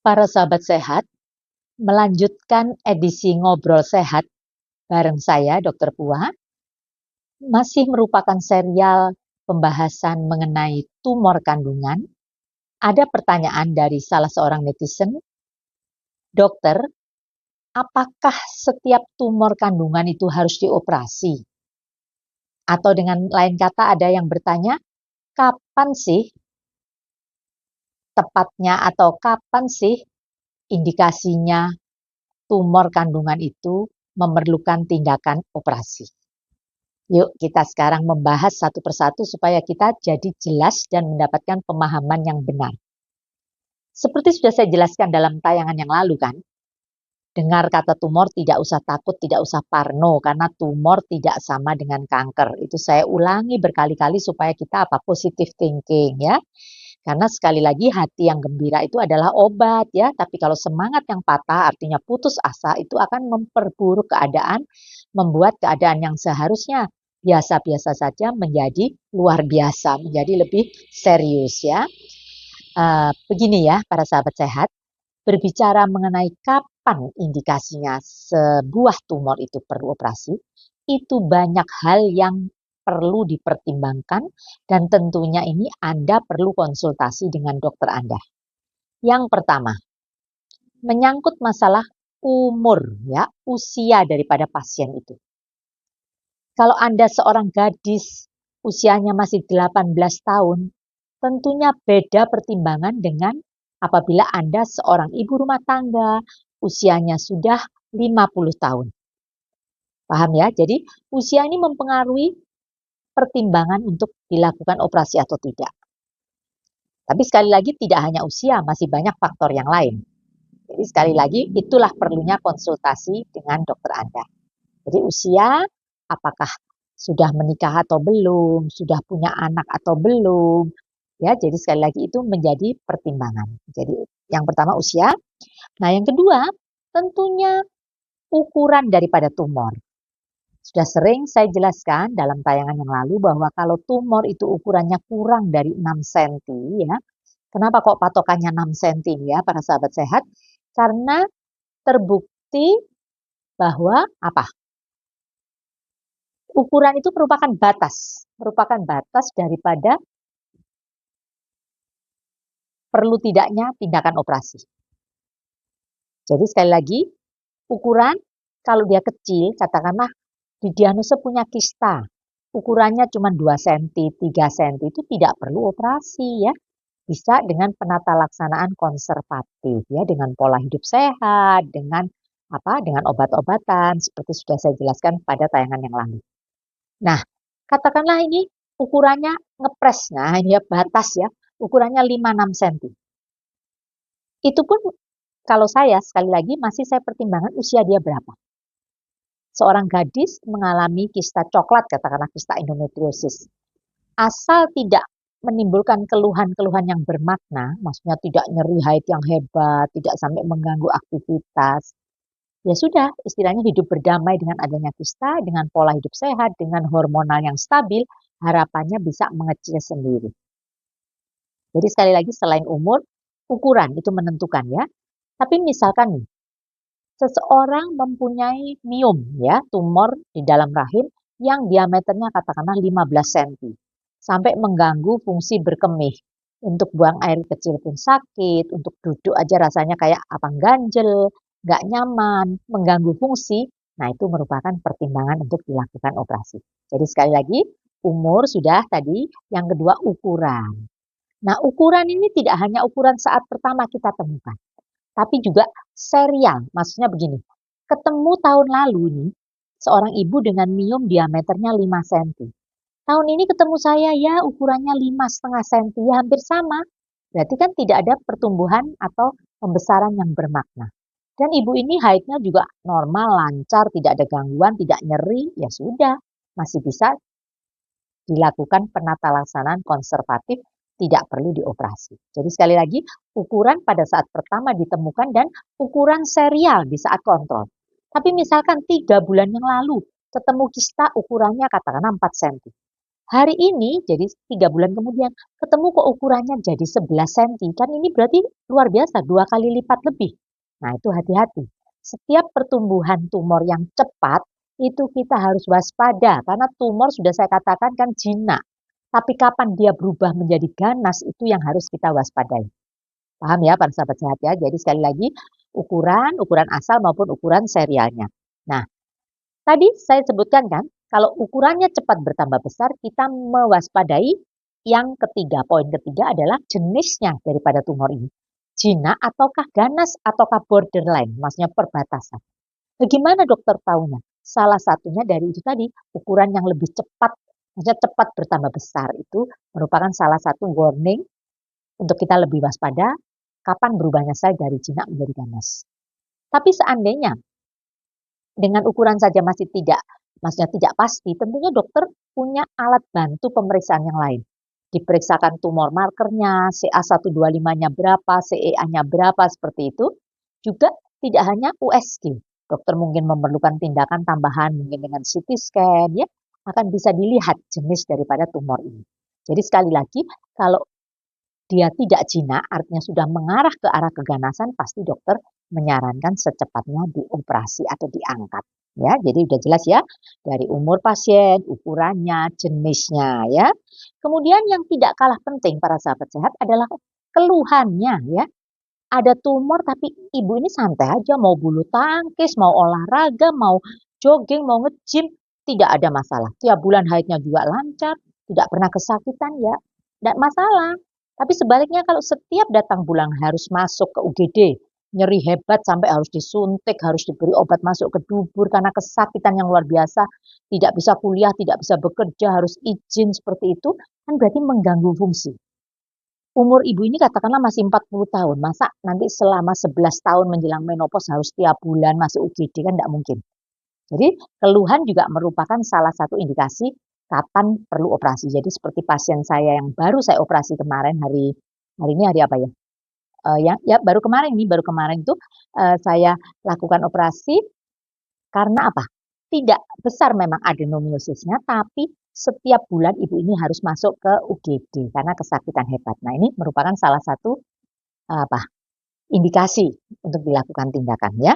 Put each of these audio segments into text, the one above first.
Para sahabat sehat, melanjutkan edisi Ngobrol Sehat bareng saya, Dr. Pua, masih merupakan serial pembahasan mengenai tumor kandungan. Ada pertanyaan dari salah seorang netizen, dokter, apakah setiap tumor kandungan itu harus dioperasi? Atau dengan lain kata ada yang bertanya, kapan sih tepatnya atau kapan sih indikasinya tumor kandungan itu memerlukan tindakan operasi? Yuk kita sekarang membahas satu persatu supaya kita jadi jelas dan mendapatkan pemahaman yang benar. Seperti sudah saya jelaskan dalam tayangan yang lalu kan, dengar kata tumor tidak usah takut, tidak usah parno, karena tumor tidak sama dengan kanker. Itu saya ulangi berkali-kali supaya kita positive thinking ya. Karena sekali lagi hati yang gembira itu adalah obat ya, tapi kalau semangat yang patah artinya putus asa itu akan memperburuk keadaan, membuat keadaan yang seharusnya biasa-biasa saja menjadi luar biasa, menjadi lebih serius ya. Begini ya para sahabat sehat, berbicara mengenai kapan indikasinya sebuah tumor itu perlu operasi, itu banyak hal yang perlu dipertimbangkan dan tentunya ini Anda perlu konsultasi dengan dokter Anda. Yang pertama, menyangkut masalah umur ya, usia daripada pasien itu. Kalau Anda seorang gadis, usianya masih 18 tahun, tentunya beda pertimbangan dengan apabila Anda seorang ibu rumah tangga, usianya sudah 50 tahun. Paham ya? Jadi usia ini mempengaruhi pertimbangan untuk dilakukan operasi atau tidak. Tapi sekali lagi tidak hanya usia, masih banyak faktor yang lain. Jadi sekali lagi itulah perlunya konsultasi dengan dokter Anda. Jadi usia, apakah sudah menikah atau belum, sudah punya anak atau belum. Ya, jadi sekali lagi itu menjadi pertimbangan. Jadi yang pertama usia. Nah, yang kedua tentunya ukuran daripada tumor. Sudah sering saya jelaskan dalam tayangan yang lalu bahwa kalau tumor itu ukurannya kurang dari 6 cm ya. Kenapa kok patokannya 6 cm ya para sahabat sehat? Karena terbukti bahwa apa? Ukuran itu merupakan batas daripada perlu tidaknya tindakan operasi. Jadi sekali lagi, ukuran kalau dia kecil, katakanlah didiagnosa punya kista, ukurannya cuma 2 cm, 3 cm, itu tidak perlu operasi ya. Bisa dengan penata laksanaan konservatif ya, dengan pola hidup sehat, dengan dengan obat-obatan seperti sudah saya jelaskan pada tayangan yang lalu. Nah, katakanlah ini ukurannya ngepres, nah ini ya batas ya, ukurannya 5-6 cm. Itu pun kalau saya sekali lagi masih saya pertimbangkan usia dia berapa. Seorang gadis mengalami kista coklat, katakanlah kista endometriosis. Asal tidak menimbulkan keluhan-keluhan yang bermakna, maksudnya tidak nyeri haid yang hebat, tidak sampai mengganggu aktivitas. Ya sudah, istilahnya hidup berdamai dengan adanya kista, dengan pola hidup sehat, dengan hormonal yang stabil, harapannya bisa mengecil sendiri. Jadi sekali lagi selain umur, ukuran itu menentukan ya. Tapi misalkan nih, seseorang mempunyai miom ya, tumor di dalam rahim yang diameternya katakanlah 15 cm sampai mengganggu fungsi berkemih. Untuk buang air kecil pun sakit, untuk duduk aja rasanya kayak ganjel, nggak nyaman, mengganggu fungsi. Nah, itu merupakan pertimbangan untuk dilakukan operasi. Jadi sekali lagi, umur sudah tadi, yang kedua ukuran. Nah, ukuran ini tidak hanya ukuran saat pertama kita temukan, tapi juga serial. Maksudnya begini, ketemu tahun lalu nih, seorang ibu dengan miom diameternya 5 cm. Tahun ini ketemu saya ya ukurannya 5,5 cm, ya hampir sama. Berarti kan tidak ada pertumbuhan atau pembesaran yang bermakna. Dan ibu ini haidnya juga normal, lancar, tidak ada gangguan, tidak nyeri, ya sudah. Masih bisa dilakukan penata laksanaan konservatif, tidak perlu dioperasi. Jadi sekali lagi, ukuran pada saat pertama ditemukan dan ukuran serial di saat kontrol. Tapi misalkan 3 bulan yang lalu ketemu kista ukurannya katakanlah 4 cm. Hari ini jadi 3 bulan kemudian ketemu kok ukurannya jadi 11 cm. Kan ini berarti luar biasa 2 kali lipat lebih. Nah, itu hati-hati. Setiap pertumbuhan tumor yang cepat itu kita harus waspada karena tumor sudah saya katakan kan jinak. Tapi kapan dia berubah menjadi ganas itu yang harus kita waspadai. Paham ya para sahabat sehat ya. Jadi sekali lagi ukuran asal maupun ukuran serialnya. Nah, tadi saya sebutkan kan, kalau ukurannya cepat bertambah besar, kita mewaspadai yang ketiga. Poin ketiga adalah jenisnya daripada tumor ini. Jinak ataukah ganas ataukah borderline, maksudnya perbatasan. Bagaimana dokter tahunya? Salah satunya dari itu tadi, ukuran yang lebih cepat, maksudnya cepat bertambah besar itu merupakan salah satu warning untuk kita lebih waspada kapan berubahnya sel dari jinak menjadi ganas. Tapi seandainya dengan ukuran saja masih maksudnya tidak pasti, tentunya dokter punya alat bantu pemeriksaan yang lain. Diperiksakan tumor markernya, CA125-nya berapa, CEA-nya berapa, seperti itu. Juga tidak hanya USG. Dokter mungkin memerlukan tindakan tambahan, mungkin dengan CT scan, ya, akan bisa dilihat jenis daripada tumor ini. Jadi sekali lagi, kalau dia tidak jinak, artinya sudah mengarah ke arah keganasan, pasti dokter menyarankan secepatnya dioperasi atau diangkat. Ya, jadi udah jelas ya, dari umur pasien, ukurannya, jenisnya ya. Kemudian yang tidak kalah penting para sahabat sehat adalah keluhannya ya. Ada tumor tapi ibu ini santai aja, mau bulu tangkis, mau olahraga, mau jogging, mau nge-gym, tidak ada masalah. Tiap bulan haidnya juga lancar, tidak pernah kesakitan ya, tidak masalah. Tapi sebaliknya kalau setiap datang bulan harus masuk ke UGD, nyeri hebat sampai harus disuntik, harus diberi obat masuk ke dubur karena kesakitan yang luar biasa, tidak bisa kuliah, tidak bisa bekerja, harus izin seperti itu, kan berarti mengganggu fungsi. Umur ibu ini katakanlah masih 40 tahun, masa nanti selama 11 tahun menjelang menopause harus tiap bulan masuk UGD kan tidak mungkin. Jadi keluhan juga merupakan salah satu indikasi kapan perlu operasi. Jadi seperti pasien saya yang baru saya operasi kemarin hari ini hari apa ya? Ya baru kemarin itu saya lakukan operasi karena apa? Tidak besar memang adenomiosisnya, tapi setiap bulan ibu ini harus masuk ke UGD karena kesakitan hebat. Nah, ini merupakan salah satu apa? Indikasi untuk dilakukan tindakan ya.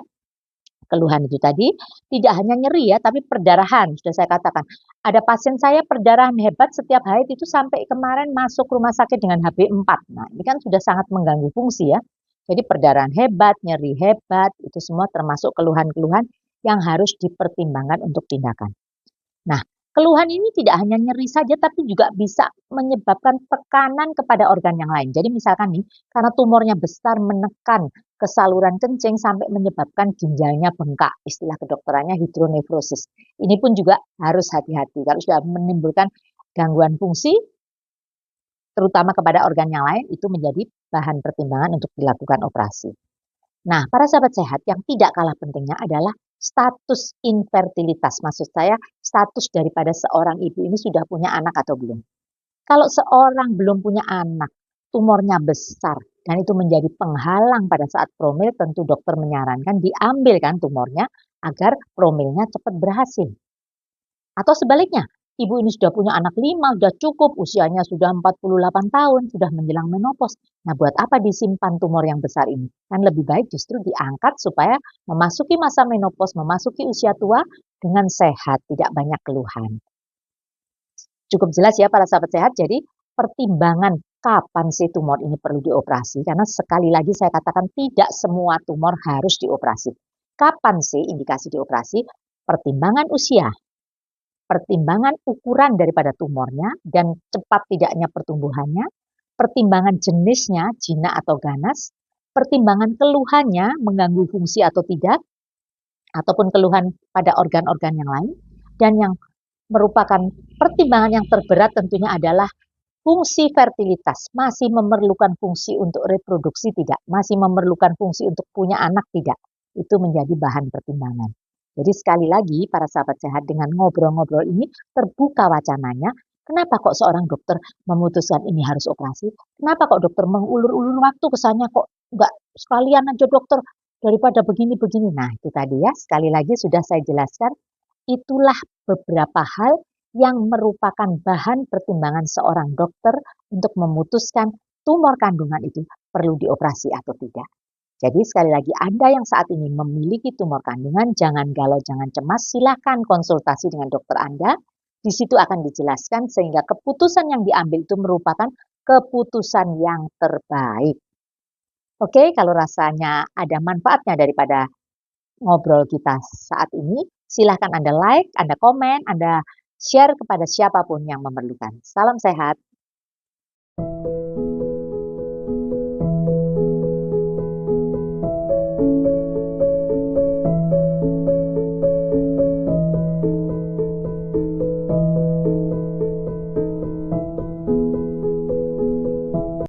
Keluhan itu tadi tidak hanya nyeri ya, tapi perdarahan. Sudah saya katakan, ada pasien saya perdarahan hebat setiap haid itu sampai kemarin masuk rumah sakit dengan HB4. Nah, ini kan sudah sangat mengganggu fungsi ya. Jadi perdarahan hebat, nyeri hebat, itu semua termasuk keluhan-keluhan yang harus dipertimbangkan untuk tindakan. Nah, keluhan ini tidak hanya nyeri saja, tapi juga bisa menyebabkan tekanan kepada organ yang lain. Jadi misalkan nih, karena tumornya besar menekan ke saluran kencing sampai menyebabkan ginjalnya bengkak. Istilah kedokterannya hidronefrosis. Ini pun juga harus hati-hati. Kalau sudah menimbulkan gangguan fungsi, terutama kepada organ yang lain, itu menjadi bahan pertimbangan untuk dilakukan operasi. Nah, para sahabat sehat yang tidak kalah pentingnya adalah status infertilitas. Maksud saya, status daripada seorang ibu ini sudah punya anak atau belum. Kalau seorang belum punya anak, tumornya besar, dan itu menjadi penghalang pada saat promil, tentu dokter menyarankan diambilkan tumornya agar promilnya cepat berhasil. Atau sebaliknya, ibu ini sudah punya anak 5, sudah cukup, usianya sudah 48 tahun, sudah menjelang menopause. Nah, buat apa disimpan tumor yang besar ini? Kan lebih baik justru diangkat supaya memasuki masa menopause, memasuki usia tua dengan sehat, tidak banyak keluhan. Cukup jelas ya para sahabat sehat, jadi pertimbangan kapan sih tumor ini perlu dioperasi, karena sekali lagi saya katakan tidak semua tumor harus dioperasi. Kapan sih indikasi dioperasi? Pertimbangan usia, pertimbangan ukuran daripada tumornya dan cepat tidaknya pertumbuhannya, pertimbangan jenisnya, jinak atau ganas, pertimbangan keluhannya mengganggu fungsi atau tidak, ataupun keluhan pada organ-organ yang lain, dan yang merupakan pertimbangan yang terberat tentunya adalah fungsi fertilitas. Masih memerlukan fungsi untuk reproduksi tidak? Masih memerlukan fungsi untuk punya anak tidak? Itu menjadi bahan pertimbangan. Jadi sekali lagi para sahabat sehat dengan ngobrol-ngobrol ini terbuka wacananya. Kenapa kok seorang dokter memutuskan ini harus operasi? Kenapa kok dokter mengulur-ulur waktu kesannya kok enggak sekalian aja dokter daripada begini-begini. Nah itu tadi ya sekali lagi sudah saya jelaskan. Itulah beberapa hal yang merupakan bahan pertimbangan seorang dokter untuk memutuskan tumor kandungan itu perlu dioperasi atau tidak. Jadi sekali lagi, Anda yang saat ini memiliki tumor kandungan, jangan galau, jangan cemas, silakan konsultasi dengan dokter Anda. Di situ akan dijelaskan sehingga keputusan yang diambil itu merupakan keputusan yang terbaik. Oke, kalau rasanya ada manfaatnya daripada ngobrol kita saat ini, silakan Anda like, Anda komen, Anda share kepada siapapun yang memerlukan. Salam sehat.